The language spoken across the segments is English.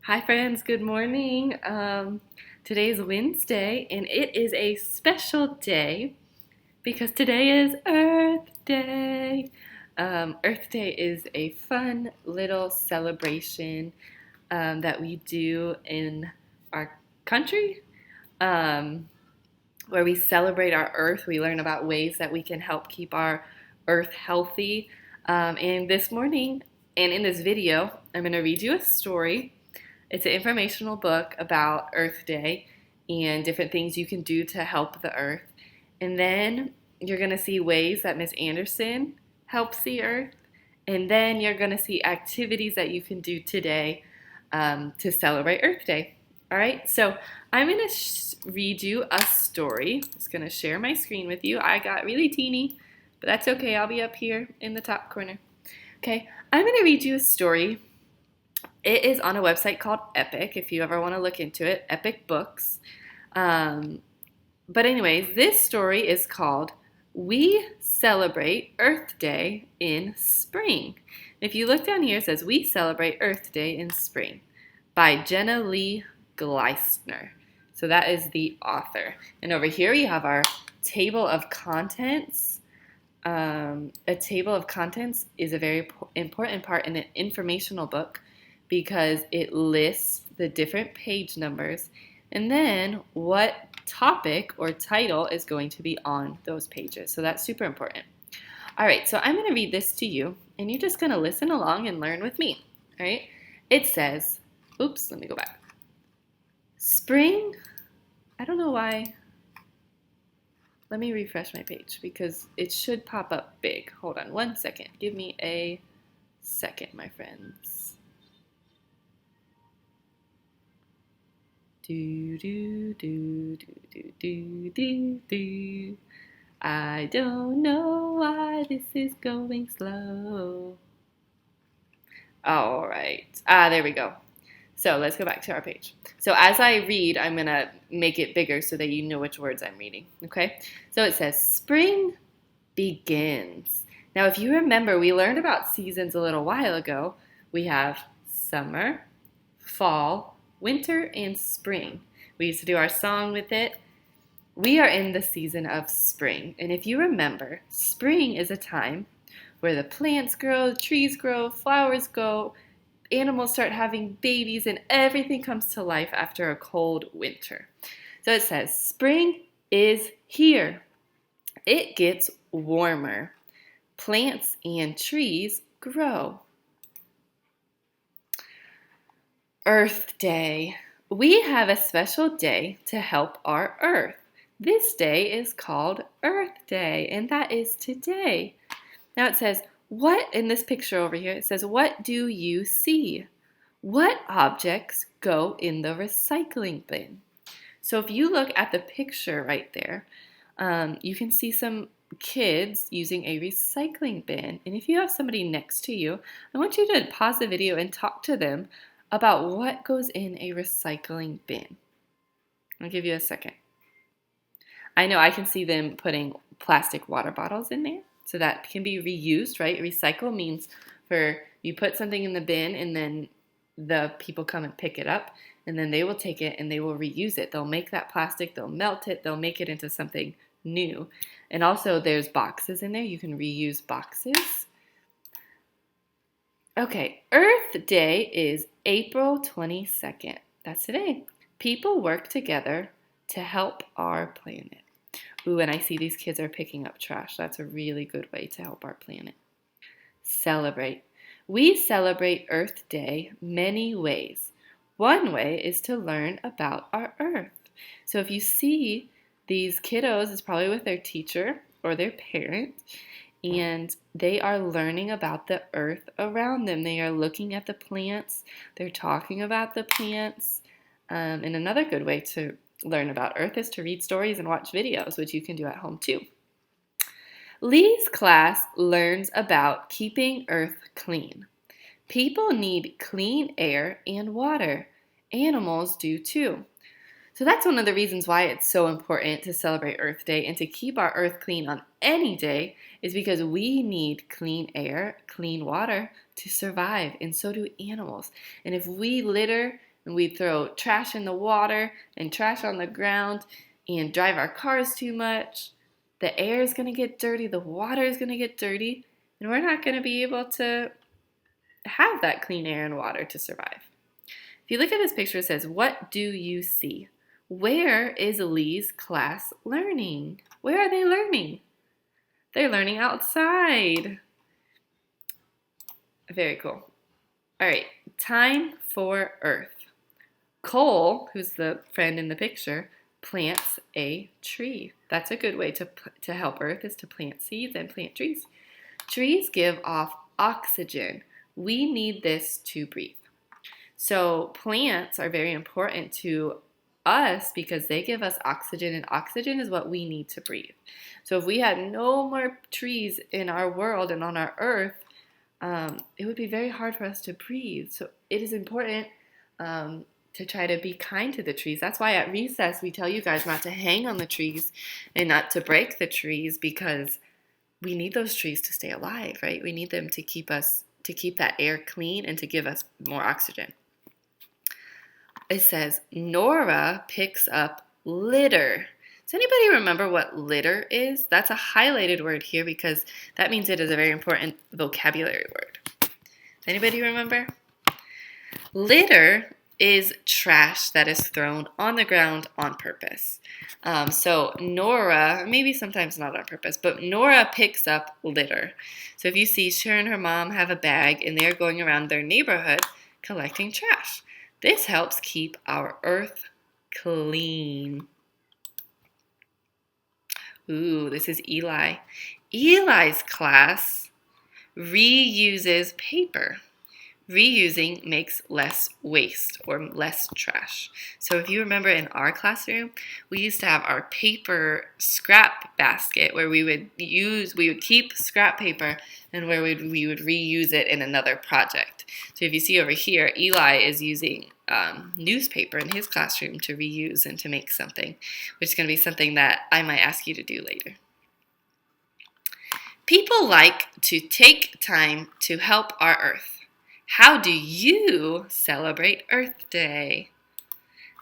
Hi, friends. Good morning. Today is Wednesday, and it is a special day because today is Earth Day. Earth Day is a fun little celebration that we do in our country um, where we celebrate our Earth. We learn about ways that we can help keep our Earth healthy. And this morning, and in this video, I'm going to read you a story. It's an informational book about Earth Day and different things you can do to help the Earth. And then you're going to see ways that Miss Anderson helps the Earth. And then you're going to see activities that you can do today to celebrate Earth Day. All right, so I'm going to read you a story. I'm just going to share my screen with you. I got really teeny, but that's okay. I'll be up here in the top corner. Okay, I'm going to read you a story. It is on a website called Epic, if you ever want to look into it, Epic Books. But anyways, this story is called We Celebrate Earth Day in Spring. If you look down here, it says We Celebrate Earth Day in Spring by Jenna Lee Gleisner. So that is the author. And over here we have our table of contents. A table of contents is a very important part in an informational book because it lists the different page numbers and then what topic or title is going to be on those pages. So that's super important. All right, so I'm going to read this to you, and you're just going to listen along and learn with me. All right, it says, oops, let me go back. Spring, I don't know why. Let me refresh my page because it should pop up big. Hold on one second. Give me a second, my friends. Do, do, do, do, do, do, do, do. I don't know why this is going slow. All right. There we go. So let's go back to our page. So as I read, I'm going to make it bigger so that you know which words I'm reading. Okay? So it says, Spring begins. Now, if you remember, we learned about seasons a little while ago. We have summer, fall, winter, and spring. We used to do our song with it. We are in the season of spring. And if you remember, spring is a time where the plants grow, trees grow, flowers grow, animals start having babies, and everything comes to life after a cold winter. So it says, spring is here. It gets warmer. Plants and trees grow. Earth Day. We have a special day to help our Earth. This day is called Earth Day, and that is today. Now it says, what in this picture over here? It says, what do you see? What objects go in the recycling bin? So if you look at the picture right there, you can see some kids using a recycling bin. And if you have somebody next to you, I want you to pause the video and talk to them about what goes in a recycling bin. I'll give you a second. I know I can see them putting plastic water bottles in there, so that can be reused, right? Recycle means for you put something in the bin and then the people come and pick it up, and then they will take it and they will reuse it. They'll make that plastic, they'll melt it, they'll make it into something new. And also there's boxes in there. You can reuse boxes. Okay, Earth Day is April 22nd. That's today. People work together to help our planet. Ooh, and I see these kids are picking up trash. That's a really good way to help our planet. Celebrate. We celebrate Earth Day many ways. One way is to learn about our Earth. So if you see these kiddos, it's probably with their teacher or their parent, and they are learning about the earth around them. They are looking at the plants. They're talking about the plants. And another good way to learn about earth is to read stories and watch videos, which you can do at home too. Lee's class learns about keeping earth clean. People need clean air and water. Animals do too. So that's one of the reasons why it's so important to celebrate Earth Day and to keep our earth clean on any day is because we need clean air, clean water to survive, and so do animals. And if we litter, and we throw trash in the water and trash on the ground and drive our cars too much, the air is going to get dirty, the water is going to get dirty, and we're not going to be able to have that clean air and water to survive. If you look at this picture, it says, what do you see? Where is Lee's class learning? Where are they learning? They're learning outside. Very cool. All right, time for Earth. Cole, who's the friend in the picture, plants a tree. That's a good way to help Earth, is to plant seeds and plant trees. Trees give off oxygen. We need this to breathe. So plants are very important to us because they give us oxygen, and oxygen is what we need to breathe. So if we had no more trees in our world and on our Earth, it would be very hard for us to breathe. So it is important to try to be kind to the trees. That's why at recess we tell you guys not to hang on the trees and not to break the trees, because we need those trees to stay alive, right? We need them to keep that air clean and to give us more oxygen. It says, Nora picks up litter. Does anybody remember what litter is? That's a highlighted word here because that means it is a very important vocabulary word. Does anybody remember? Litter is trash that is thrown on the ground on purpose. So Nora, maybe sometimes not on purpose, but Nora picks up litter. So if you see, she and her mom have a bag and they're going around their neighborhood collecting trash. This helps keep our Earth clean. Ooh, this is Eli. Eli's class reuses paper. Reusing makes less waste or less trash. So if you remember in our classroom, we used to have our paper scrap basket where we would keep scrap paper and where we would reuse it in another project. So if you see over here, Eli is using newspaper in his classroom to reuse and to make something, which is going to be something that I might ask you to do later. People like to take time to help our Earth. How do you celebrate Earth Day?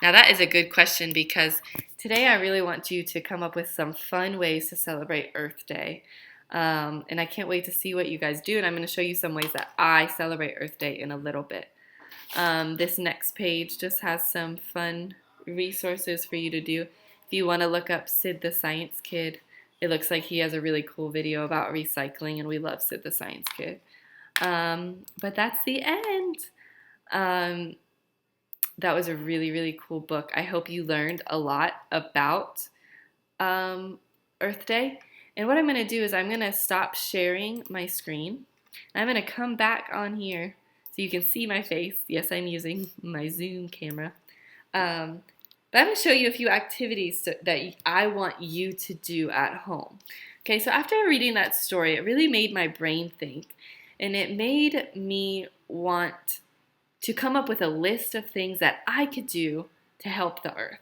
Now that is a good question because today I really want you to come up with some fun ways to celebrate Earth Day. And I can't wait to see what you guys do, and I'm going to show you some ways that I celebrate Earth Day in a little bit. This next page just has some fun resources for you to do. If you want to look up Sid the Science Kid, it looks like he has a really cool video about recycling, and we love Sid the Science Kid. But that's the end. That was a really, really cool book. I hope you learned a lot about Earth Day. And what I'm going to do is I'm going to stop sharing my screen. I'm going to come back on here so you can see my face. Yes, I'm using my Zoom camera. But I'm going to show you a few activities that I want you to do at home. Okay, so after reading that story, it really made my brain think. And it made me want to come up with a list of things that I could do to help the Earth.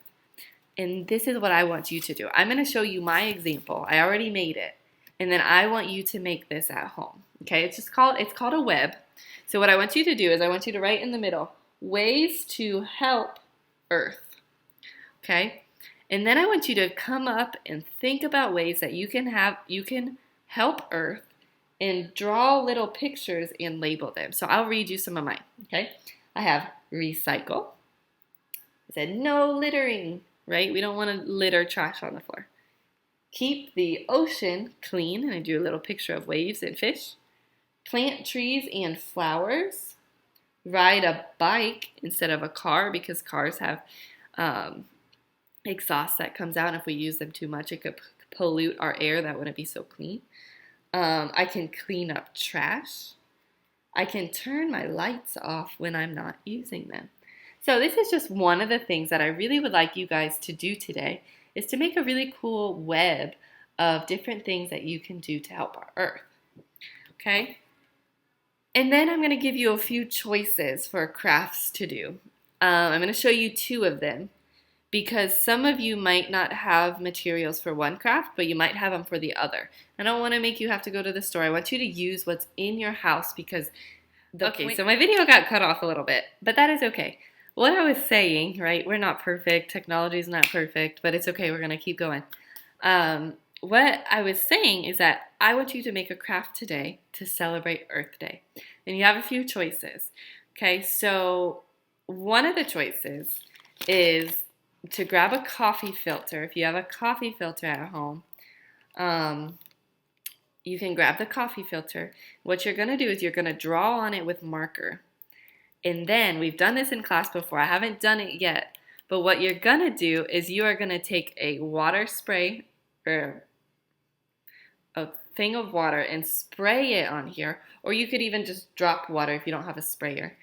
And this is what I want you to do. I'm going to show you my example. I already made it. And then I want you to make this at home. Okay, it's called a web. So what I want you to do is I want you to write in the middle, ways to help Earth. Okay? And then I want you to come up and think about ways that you can help Earth and draw little pictures and label them. So I'll read you some of mine, okay? I have recycle. I said no littering, right? We don't want to litter trash on the floor. Keep the ocean clean, and I do a little picture of waves and fish. Plant trees and flowers. Ride a bike instead of a car because cars have exhaust that comes out. And if we use them too much, it could pollute our air. That wouldn't be so clean. I can clean up trash. I can turn my lights off when I'm not using them. So this is just one of the things that I really would like you guys to do today, is to make a really cool web of different things that you can do to help our Earth. Okay? And then I'm going to give you a few choices for crafts to do. I'm going to show you 2 of them, because some of you might not have materials for one craft, but you might have them for the other. I don't want to make you have to go to the store. I want you to use what's in your house because... Okay, so my video got cut off a little bit, but that is okay. what I was saying, right? We're not perfect. Technology is not perfect, but it's okay. We're going to keep going. What I was saying is that I want you to make a craft today to celebrate Earth Day. And you have a few choices. Okay, so one of the choices is to grab a coffee filter. If you have a coffee filter at home, you can grab the coffee filter. What you're going to do is you're going to draw on it with marker. And then, we've done this in class before. I haven't done it yet. But what you're going to do is you are going to take a water spray or a thing of water and spray it on here. Or you could even just drop water if you don't have a sprayer.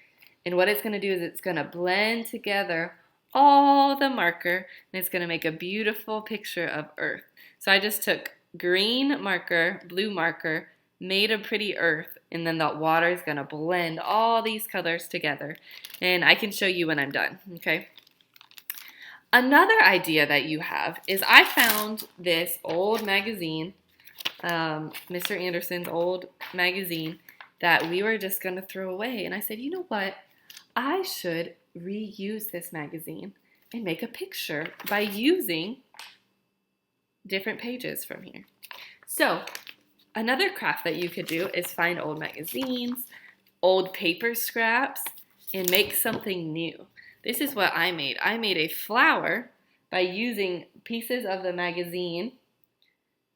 And what it's going to do is it's going to blend together all the marker. And it's going to make a beautiful picture of Earth. So I just took green marker, blue marker, made a pretty earth, and then the water is going to blend all these colors together. And I can show you when I'm done, okay? Another idea that you have is I found this old magazine, Mr. Anderson's old magazine, that we were just going to throw away. And I said, you know what? I should reuse this magazine and make a picture by using different pages from here. So, another craft that you could do is find old magazines, old paper scraps, and make something new. This is what I made. I made a flower by using pieces of the magazine,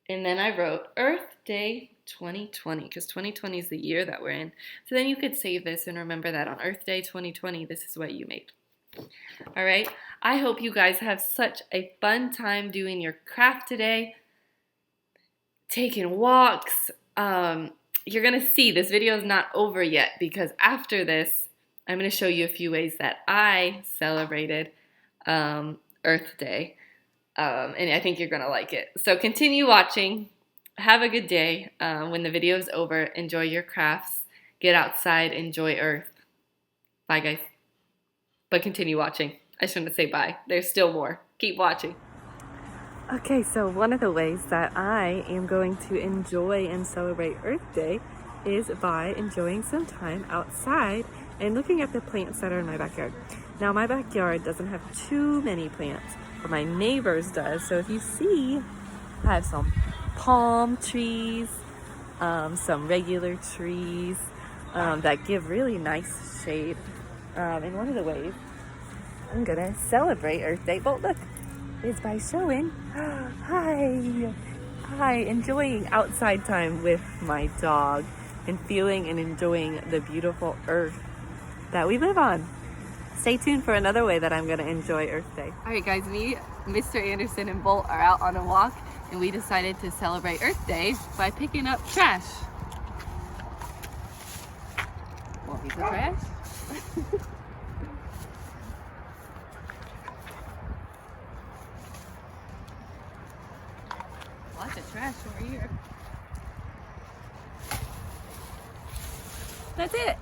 and then I wrote Earth Day 2020, because 2020 is the year that we're in. So then you could save this and remember that on Earth Day 2020, this is what you made. All right, I hope you guys have such a fun time doing your craft today, taking walks. You're going to see this video is not over yet, because after this, I'm going to show you a few ways that I celebrated Earth Day, and I think you're going to like it. So continue watching. Have a good day. When the video is over, enjoy your crafts. Get outside. Enjoy Earth. Bye, guys. But continue watching. I shouldn't say bye. There's still more. Keep watching. Okay, so one of the ways that I am going to enjoy and celebrate Earth Day is by enjoying some time outside and looking at the plants that are in my backyard. Now, my backyard doesn't have too many plants, but my neighbor's does. So if you see, I have some palm trees, some regular trees that give really nice shade. And one of the ways I'm gonna celebrate Earth Day, well, look, is by showing, hi, enjoying outside time with my dog and feeling and enjoying the beautiful earth that we live on. Stay tuned for another way that I'm gonna enjoy Earth Day. All right, guys, me, Mr. Anderson, and Bolt are out on a walk, and we decided to celebrate Earth Day by picking up trash. Want piece of trash? Lots of trash over here. That's it.